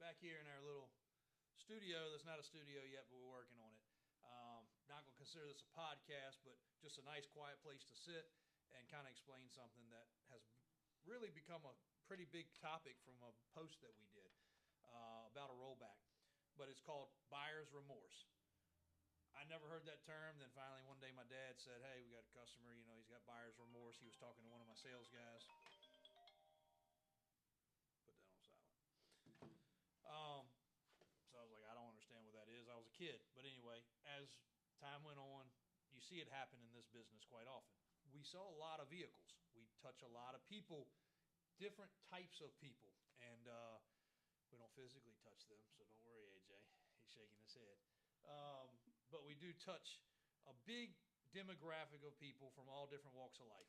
back here in our little studio. That's not a studio yet, but we're working on it. Not going to consider this a podcast, but just a nice quiet place to sit and kind of explain something that has really become a pretty big topic from a post that we did about a rollback. But it's called buyer's remorse. I never heard that term. Then finally one day my dad said, hey, we got a customer, he's got buyer's remorse. He was talking to one of my sales guys. Put that on silent. So I was like, I don't understand what that is. I was a kid. But anyway, as time went on, you see it happen in this business quite often. We sell a lot of vehicles. We touch a lot of people, different types of people. And we don't physically touch them, so don't worry, AJ. He's shaking his head. But we do touch a big demographic of people from all different walks of life.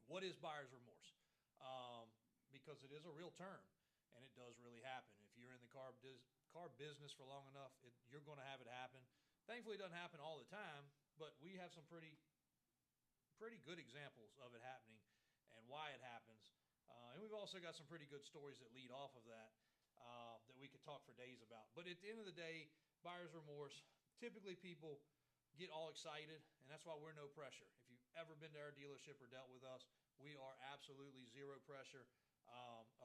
What is buyer's remorse? Because it is a real term, and it does really happen. If you're in the car business for long enough, you're going to have it happen. Thankfully, it doesn't happen all the time, but we have some pretty good examples of it happening and why it happens. And we've also got some pretty good stories that lead off of that that we could talk for days about. But at the end of the day, buyer's remorse, typically people get all excited, and that's why we're no pressure. If you've ever been to our dealership or dealt with us, we are absolutely zero pressure.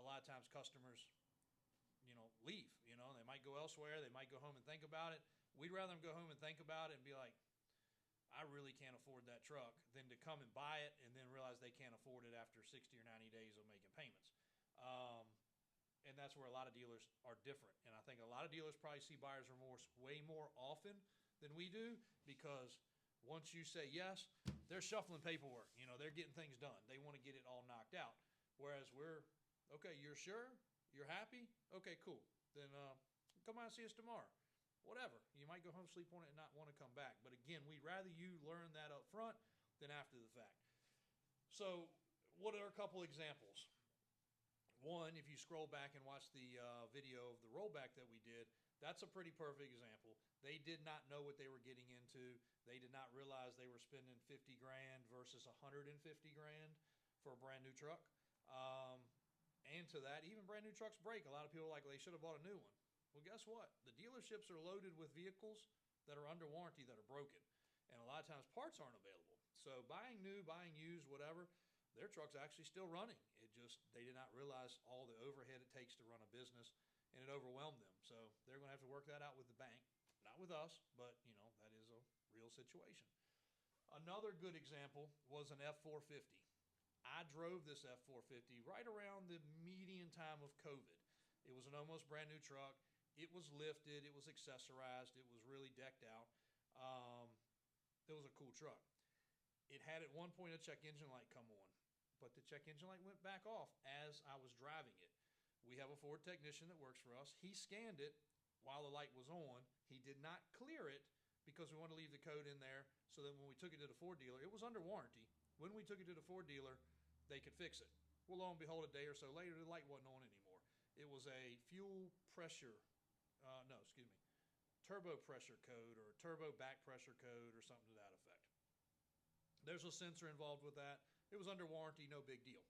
A lot of times customers, leave. They might go elsewhere. They might go home and think about it. We'd rather them go home and think about it and be like, I really can't afford that truck, than to come and buy it and then realize they can't afford it after 60 or 90 days of making payments. And that's where a lot of dealers are different. And I think a lot of dealers probably see buyer's remorse way more often than we do, because once you say yes, they're shuffling paperwork. They're getting things done. They want to get it all knocked out. Whereas we're, okay, you're sure? You're happy? Okay, cool. Then come out and see us tomorrow. Whatever. You might go home, sleep on it, and not want to come back. But again, we'd rather you learn that up front than after the fact. So what are a couple examples? One, if you scroll back and watch the video of the rollback that we did, that's a pretty perfect example. They did not know what they were getting into. They did not realize they were spending $50,000 versus $150,000 for a brand new truck. And to that, even brand new trucks break. A lot of people are like, they should have bought a new one. Well, guess what? The dealerships are loaded with vehicles that are under warranty that are broken. And a lot of times parts aren't available. So buying new, buying used, whatever, their truck's actually still running. They did not realize all the overhead it takes to run a business, and it overwhelmed them. So they're going to have to work that out with the bank. Not with us, but, that is a real situation. Another good example was an F450. I drove this F450 right around the median time of COVID. It was an almost brand new truck. It was lifted. It was accessorized. It was really decked out. It was a cool truck. It had at one point a check engine light come on, but the check engine light went back off as I was driving it. We have a Ford technician that works for us. He scanned it while the light was on. He did not clear it because we wanted to leave the code in there so that when we took it to the Ford dealer, it was under warranty. When we took it to the Ford dealer, they could fix it. Well, lo and behold, a day or so later, the light wasn't on anymore. It was a turbo pressure code or turbo back pressure code or something to that effect. There's a sensor involved with that. It was under warranty, no big deal.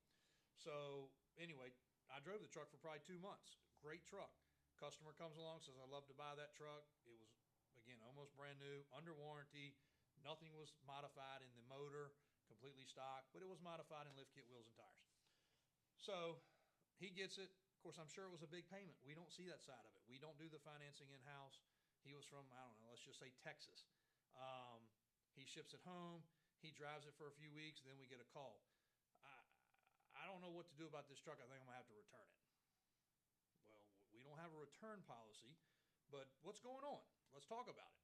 So anyway, I drove the truck for probably 2 months. Great truck. Customer comes along, says, I'd love to buy that truck. It was, again, almost brand new, under warranty. Nothing was modified in the motor, completely stock, but it was modified in lift kit, wheels, and tires. So he gets it. Of course, I'm sure it was a big payment. We don't see that side of it. We don't do the financing in-house. He was from, let's just say Texas. He ships it home. He drives it for a few weeks. Then we get a call. I don't know what to do about this truck. I think I'm going to have to return it. Well, we don't have a return policy, but what's going on? Let's talk about it.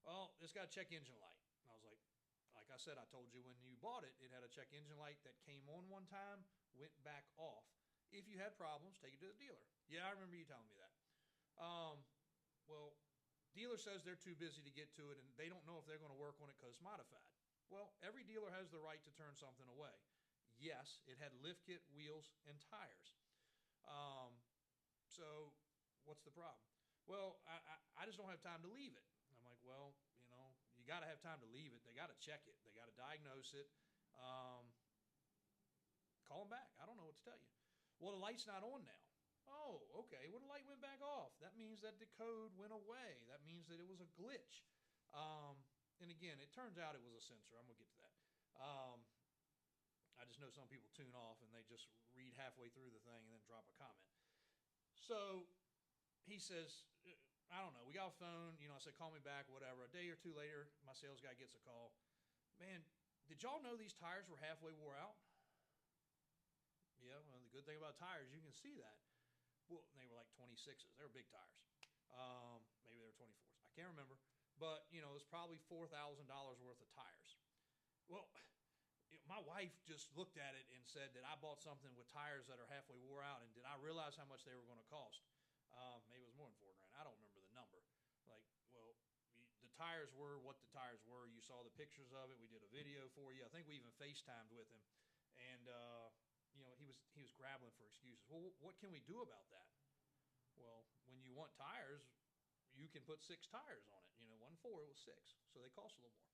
Well, it's got a check engine light. And I was like I said, I told you when you bought it, it had a check engine light that came on one time, went back off. If you had problems, take it to the dealer. Yeah, I remember you telling me that. Well, dealer says they're too busy to get to it, and they don't know if they're going to work on it because it's modified. Well, every dealer has the right to turn something away. Yes, it had lift kit, wheels, and tires. So what's the problem? Well, I just don't have time to leave it. I'm like, well, you got to have time to leave it. They got to check it. They got to diagnose it. Call them back. I don't know what to tell you. Well, the light's not on now. Oh, okay. Well, the light went back off. That means that the code went away. That means that it was a glitch. And again, it turns out it was a sensor. I'm going to get to that. I just know some people tune off and they just read halfway through the thing and then drop a comment. So he says, I don't know. We got a phone. I said, call me back, whatever. A day or two later, my sales guy gets a call. Man, did y'all know these tires were halfway wore out? Yeah, well, the good thing about tires, you can see that. Well, they were like 26s. They were big tires. Maybe they were 24s. I can't remember. But, it was probably $4,000 worth of tires. Well, my wife just looked at it and said that I bought something with tires that are halfway wore out, and did I realize how much they were going to cost? Maybe it was more than $4,000. I don't remember the number. Like, well, the tires were what the tires were. You saw the pictures of it. We did a video for you. I think we even FaceTimed with him. And, he was grappling for excuses. Well, what can we do about that? Well, when you want tires, you can put 6 tires on it. One 4, it was 6. So they cost a little more.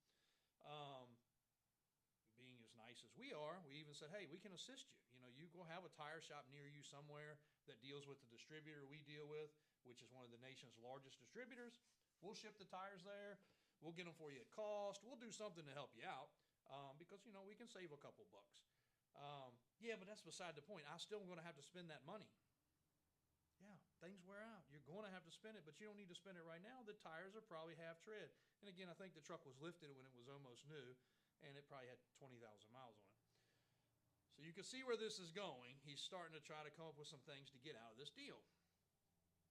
Being as nice as we are, we even said, hey, we can assist you. You go have a tire shop near you somewhere that deals with the distributor we deal with, which is one of the nation's largest distributors. We'll ship the tires there. We'll get them for you at cost. We'll do something to help you out because, we can save a couple bucks. Yeah, but that's beside the point. I'm still going to have to spend that money. Yeah, things wear out. You're going to have to spend it, but you don't need to spend it right now. The tires are probably half tread. And again, I think the truck was lifted when it was almost new, and it probably had 20,000 miles on it. So you can see where this is going. He's starting to try to come up with some things to get out of this deal.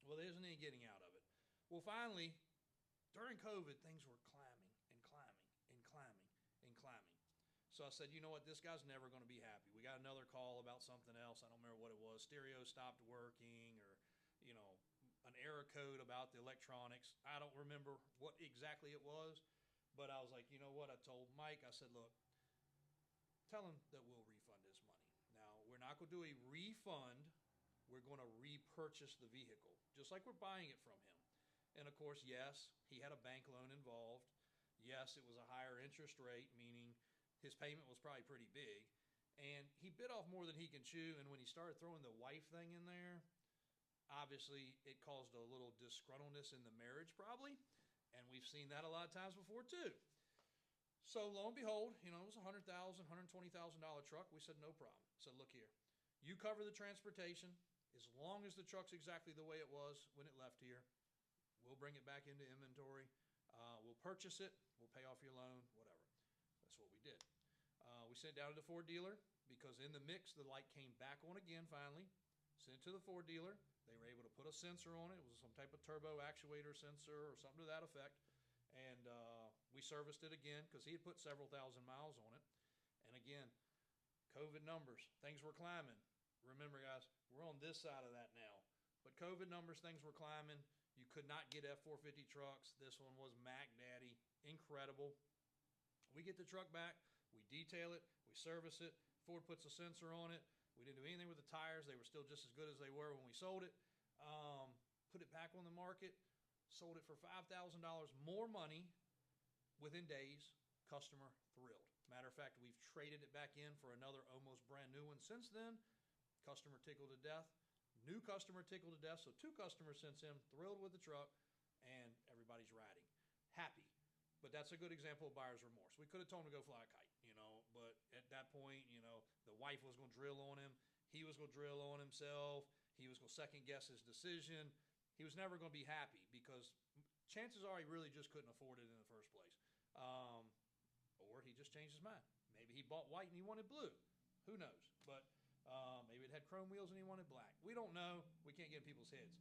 Well, there isn't any getting out of it. Well, finally, during COVID, things were climbing and climbing and climbing and climbing. So I said, you know what, this guy's never going to be happy. We got another call about something else. I don't remember what it was. Stereo stopped working, or, an error code about the electronics. I don't remember what exactly it was, but I was like, you know what, I told Mike, I said, look, tell him that we'll refund his money. Now, we're not going to do a refund. We're going to repurchase the vehicle, just like we're buying it from him. And of course, yes, he had a bank loan involved. Yes, it was a higher interest rate, meaning his payment was probably pretty big, and he bit off more than he can chew. And when he started throwing the wife thing in there, obviously it caused a little disgruntledness in the marriage probably, and we've seen that a lot of times before too. So lo and behold, it was $100,000, $120,000 truck. We said, no problem. Said, look here, you cover the transportation. As long as the truck's exactly the way it was when it left here, we'll bring it back into inventory. We'll purchase it. We'll pay off your loan, whatever. That's what we did. We sent it down to the Ford dealer because in the mix, the light came back on again finally. Sent it to the Ford dealer. They were able to put a sensor on it. It was some type of turbo actuator sensor or something to that effect. And we serviced it again because he had put several thousand miles on it. And again, COVID numbers, things were climbing. Remember, guys, we're on this side of that now. But COVID numbers, things were climbing. You could not get F450 trucks. This one was Mac Daddy. Incredible. We get the truck back. We detail it. We service it. Ford puts a sensor on it. We didn't do anything with the tires. They were still just as good as they were when we sold it. Put it back on the market. Sold it for $5,000 more money within days. Customer thrilled. Matter of fact, we've traded it back in for another almost brand new one since then. Customer tickled to death. New customer tickled to death. So 2 customers since then, thrilled with the truck, and everybody's riding. Happy. But that's a good example of buyer's remorse. We could have told him to go fly a kite, but at that point, the wife was going to drill on him. He was going to drill on himself. He was going to second guess his decision. He was never going to be happy because chances are he really just couldn't afford it in the first place. Or he just changed his mind. Maybe he bought white and he wanted blue. Who knows? But maybe it had chrome wheels and he wanted black. We don't know. We can't get in people's heads.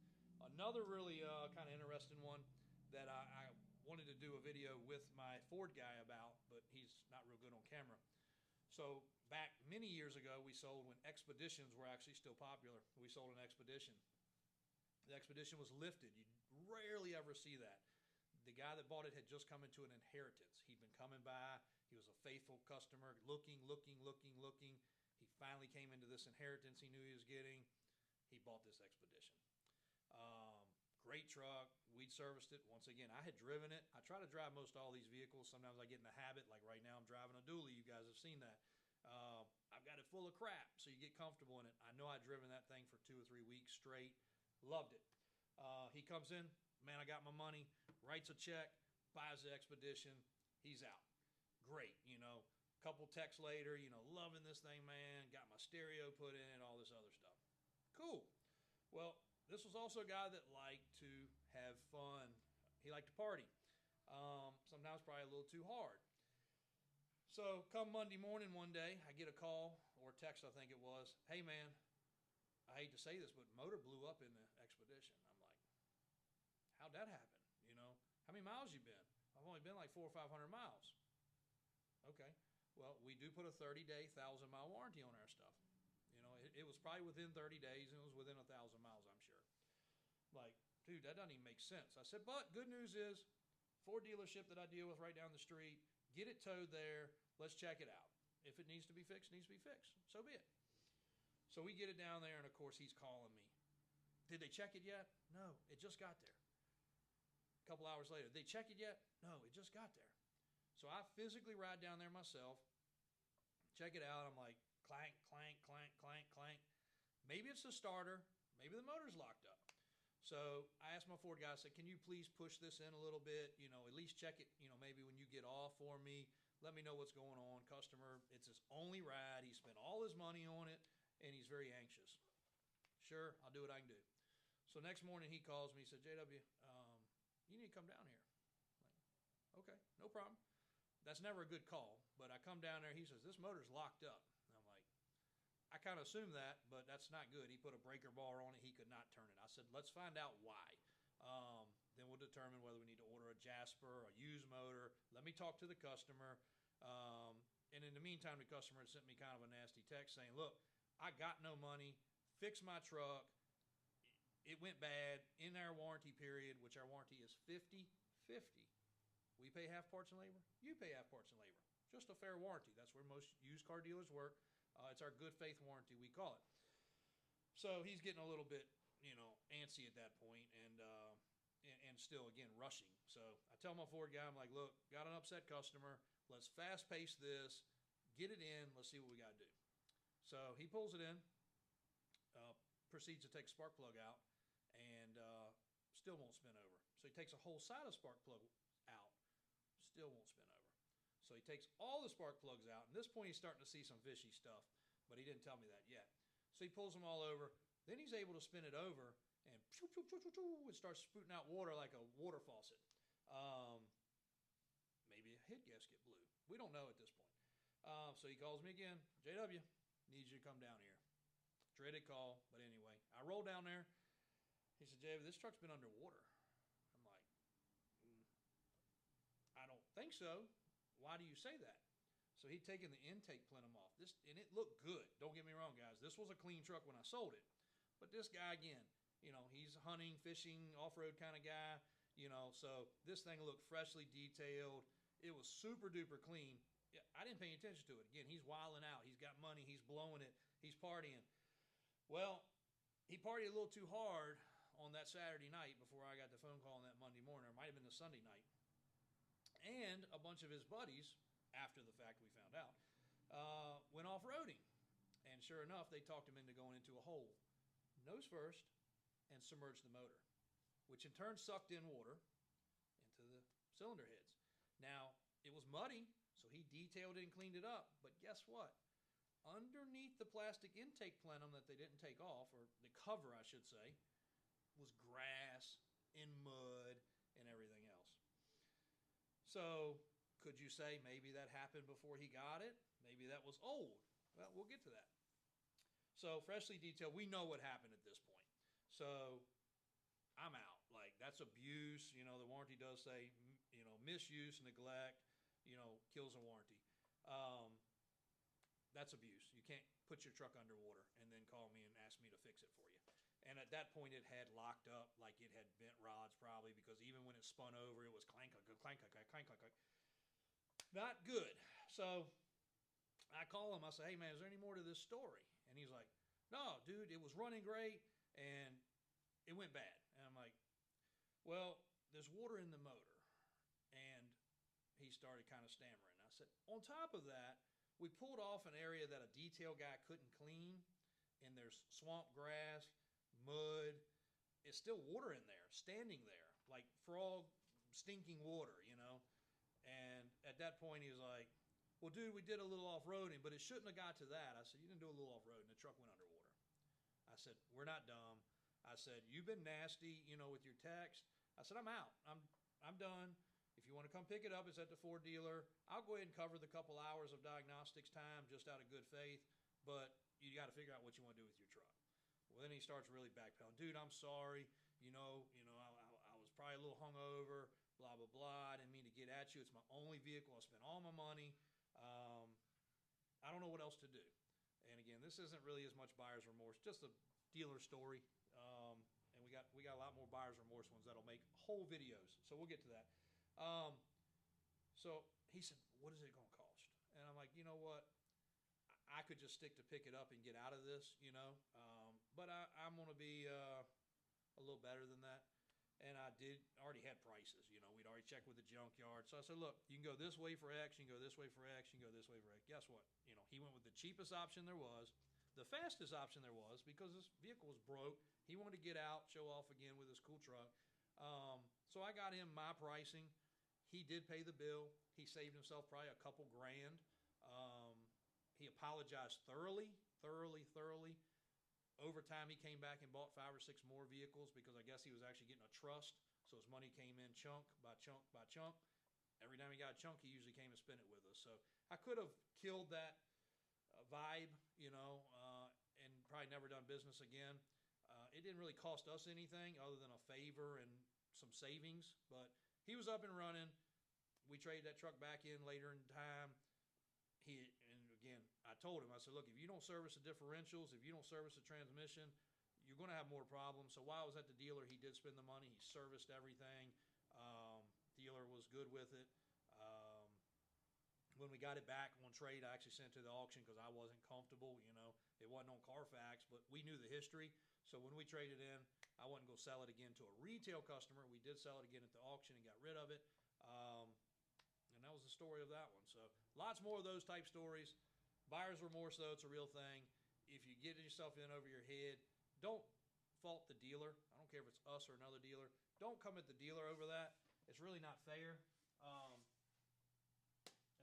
Another really kind of interesting one that I wanted to do a video with my Ford guy about, but he's not real good on camera. So back many years ago, we sold when Expeditions were actually still popular. We sold an Expedition. The Expedition was lifted. You rarely ever see that. The guy that bought it had just come into an inheritance. He'd been coming by. He was a faithful customer, looking. He finally came into this inheritance he knew he was getting. He bought this Expedition. Great truck. We'd serviced it. Once again, I had driven it. I try to drive most all these vehicles. Sometimes I get in the habit, like right now I'm driving a dually. You guys have seen that. I've got it full of crap, so you get comfortable in it. I know I'd driven that thing for 2 or 3 weeks straight. Loved it. He comes in, man, I got my money, writes a check, buys the Expedition. He's out. Great, Couple texts later, loving this thing, man. Got my stereo put in and all this other stuff. Cool. Well, this was also a guy that liked to have fun. He liked to party. Sometimes probably a little too hard. So come Monday morning one day, I get a call or text, I think it was. Hey, man, I hate to say this, but motor blew up in the Expedition. I'm like, how'd that happen? How many miles you been? I've only been like 400 or 500 miles. Okay. Well, we do put a 30-day, 1,000-mile warranty on our stuff. It was probably within 30 days, and it was within 1,000 miles, I'm sure. Like, dude, that doesn't even make sense. I said, but good news is, Ford dealership that I deal with right down the street, get it towed there, let's check it out. If it needs to be fixed, it needs to be fixed. So be it. So we get it down there, and of course, he's calling me. Did they check it yet? No, it just got there. A couple hours later, did they check it yet? No, it just got there. So I physically ride down there myself, check it out. I'm like, clank, clank, clank, clank, clank. Maybe it's the starter. Maybe the motor's locked up. So I asked my Ford guy, I said, can you please push this in a little bit? At least check it, maybe when you get off for me. Let me know what's going on. Customer, it's his only ride. He spent all his money on it, and he's very anxious. Sure, I'll do what I can do. So next morning he calls me. He said, JW, you need to come down here. I'm like, okay, no problem. That's never a good call, but I come down there. He says, this motor's locked up. And I'm like, I kind of assumed that, but that's not good. He put a breaker bar on it. He could not turn it. I said, let's find out why. Then we'll determine whether we need to order a Jasper, a used motor. Let me talk to the customer. And in the meantime, the customer had sent me kind of a nasty text saying, look, I got no money. Fix my truck. It went bad in our warranty period, which our warranty is 50-50. We pay half parts and labor. You pay half parts and labor. Just a fair warranty. That's where most used car dealers work. It's our good faith warranty, we call it. So he's getting a little bit, antsy at that point and still, again, rushing. So I tell my Ford guy, I'm like, look, got an upset customer. Let's fast pace this. Get it in. Let's see what we got to do. So he pulls it in, proceeds to take a spark plug out, and still won't spin over. So he takes a whole side of spark plug out, still won't spin over. So he takes all the spark plugs out. At this point, he's starting to see some fishy stuff, but he didn't tell me that yet. So he pulls them all over. Then he's able to spin it over, and it starts spouting out water like a water faucet. Maybe a head gasket blew. We don't know at this point. So he calls me again. JW, need you to come down here. Dreaded call, but anyway. I roll down there. He said, JW, this truck's been underwater. I'm like, I don't think so. Why do you say that? So he'd taken the intake plenum off. And it looked good. Don't get me wrong, guys. This was a clean truck when I sold it. But this guy, again, he's a hunting, fishing, off-road kind of guy. So this thing looked freshly detailed. It was super duper clean. I didn't pay any attention to it. Again, he's wilding out. He's got money. He's blowing it. He's partying. Well, he partied a little too hard on that Saturday night before I got the phone call on that Monday morning. Or it might have been the Sunday night. And a bunch of his buddies, after the fact we found out, went off-roading. And sure enough, they talked him into going into a hole, nose first, and submerged the motor, which in turn sucked in water into the cylinder heads. Now, it was muddy, so he detailed it and cleaned it up. But guess what? Underneath the plastic intake plenum that they didn't take off, or the cover, I should say, was grass and mud and everything else. So could you say maybe that happened before he got it? Maybe that was old. Well, we'll get to that. So freshly detailed, we know what happened at this point. So I'm out. Like, that's abuse. The warranty does say, misuse, neglect, kills a warranty. That's abuse. You can't put your truck underwater and then call me and ask me to fix it for you. And at that point, it had locked up like it had bent rods probably, because even when it spun over, it was clank, clank, clank, clank, clank, clank. Not good. So I call him. I say, hey, man, is there any more to this story? And he's like, no, dude, it was running great, and it went bad. And I'm like, well, there's water in the motor. And he started kind of stammering. I said, on top of that, We pulled off an area that a detail guy couldn't clean, and there's swamp grass, mud. It's still water in there, standing there, like frog stinking water, you know. And at that point, he was like, well, dude, we did a little off-roading, but it shouldn't have got to that. I said, you didn't do a little off-roading. The truck went underwater. I said, we're not dumb. I said, you've been nasty, you know, with your text. I said, I'm out. I'm done. If you want to come pick it up, it's at the Ford dealer. I'll go ahead and cover the couple hours of diagnostics time just out of good faith, but you got to figure out what you want to do with your truck. Well, then he starts really backpedaling. Dude, I'm sorry. I was probably a little hungover, blah, blah, blah. I didn't mean to get at you. It's my only vehicle. I spent all my money. I don't know what else to do. And again, this isn't really as much buyer's remorse, just a dealer story. And we got a lot more buyer's remorse ones that'll make whole videos. So we'll get to that. So he said, what is it going to cost? And I'm like, you know what? I could just stick to pick it up and get out of this, you know. But I'm going to be a little better than that. And I already had prices, you know. We'd already checked with the junkyard. So I said, look, you can go this way for X, you can go this way for X, you can go this way for X. Guess what? You know, he went with the cheapest option there was, the fastest option there was, because this vehicle was broke. He wanted to get out, show off again with his cool truck. So I got him my pricing. He did pay the bill. He saved himself probably a couple grand. He apologized thoroughly. Over time, he came back and bought 5 or 6 more vehicles because I guess he was actually getting a trust. So his money came in chunk by chunk by chunk. Every time he got a chunk, he usually came and spent it with us. So I could have killed that vibe, you know, and probably never done business again. It didn't really cost us anything other than a favor and some savings, but he was up and running. We traded that truck back in later in time. And again, I told him, I said, look, if you don't service the differentials, if you don't service the transmission, you're going to have more problems. So while I was at the dealer, he did spend the money. He serviced everything. Dealer was good with it. When we got it back on trade, I actually sent it to the auction because I wasn't comfortable. You know, it wasn't on Carfax, but we knew the history. So when we traded in, I wasn't going to sell it again to a retail customer. We did sell it again at the auction and got rid of it. And that was the story of that one. So lots more of those type stories. Buyer's remorse, though, it's a real thing. If you get yourself in over your head, don't fault the dealer. I don't care if it's us or another dealer. Don't come at the dealer over that. It's really not fair. And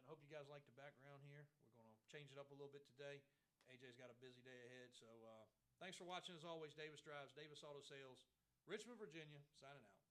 I hope you guys like the background here. We're going to change it up a little bit today. AJ's got a busy day ahead. So thanks for watching. As always, Davis Drives, Davis Auto Sales, Richmond, Virginia, signing out.